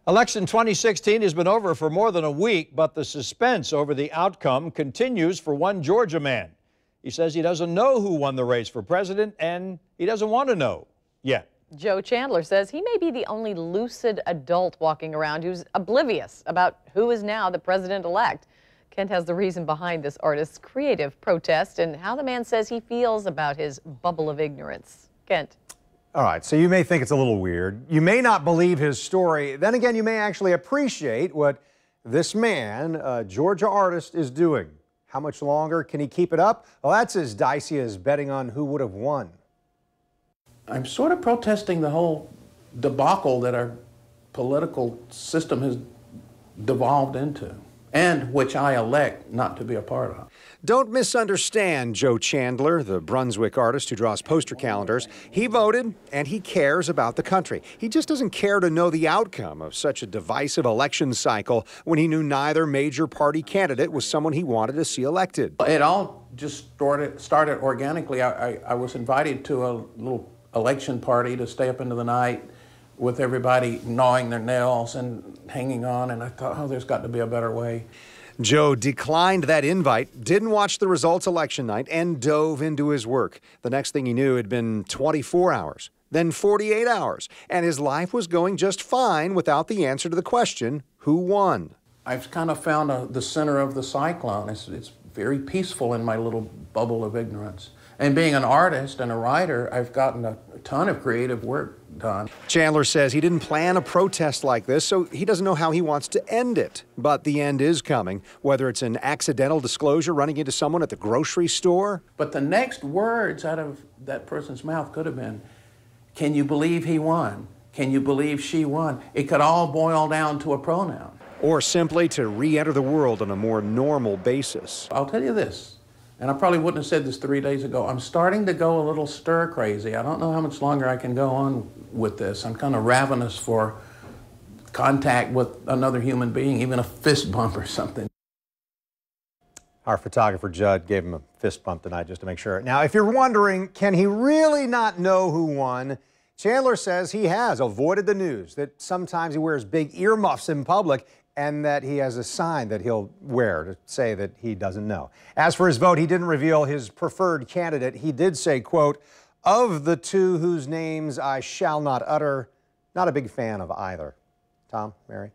Election 2016 has been over for more than a week, but the suspense over the outcome continues for one Georgia man. He says he doesn't know who won the race for president, and he doesn't want to know yet. Joe Chandler says he may be the only lucid adult walking around who's oblivious about who is now the president-elect. Kent has the reason behind this artist's creative protest and how the man says he feels about his bubble of ignorance. Kent. All right, so you may think it's a little weird. You may not believe his story. Then again, you may actually appreciate what this man, a Georgia artist, is doing. How much longer can he keep it up? Well, that's as dicey as betting on who would have won. I'm sort of protesting the whole debacle that our political system has devolved into, and which I elect not to be a part of. Don't misunderstand Joe Chandler, the Brunswick artist who draws poster calendars. He voted, and he cares about the country. He just doesn't care to know the outcome of such a divisive election cycle when he knew neither major party candidate was someone he wanted to see elected. It all just started organically. I was invited to a little election party to stay up into the night with everybody gnawing their nails and hanging on, and I thought, oh, there's got to be a better way. Joe declined that invite, didn't watch the results election night, and dove into his work. The next thing he knew, it had been 24 hours, then 48 hours, and his life was going just fine without the answer to the question, who won? I've kind of found the center of the cyclone. It's very peaceful in my little bubble of ignorance. And being an artist and a writer, I've gotten a ton of creative work done. Chandler says he didn't plan a protest like this, so he doesn't know how he wants to end it. But the end is coming, whether it's an accidental disclosure running into someone at the grocery store. But the next words out of that person's mouth could have been, can you believe he won? Can you believe she won? It could all boil down to a pronoun. Or simply to re-enter the world on a more normal basis. I'll tell you this. And I probably wouldn't have said this 3 days ago. I'm starting to go a little stir crazy. I don't know how much longer I can go on with this. I'm kind of ravenous for contact with another human being, even a fist bump or something. Our photographer, Judd, gave him a fist bump tonight just to make sure. Now, if you're wondering, can he really not know who won? Chandler says he has avoided the news, that sometimes he wears big earmuffs in public, and that he has a sign that he'll wear to say that he doesn't know. As for his vote, he didn't reveal his preferred candidate. He did say, quote, of the two whose names I shall not utter, not a big fan of either. Tom, Mary?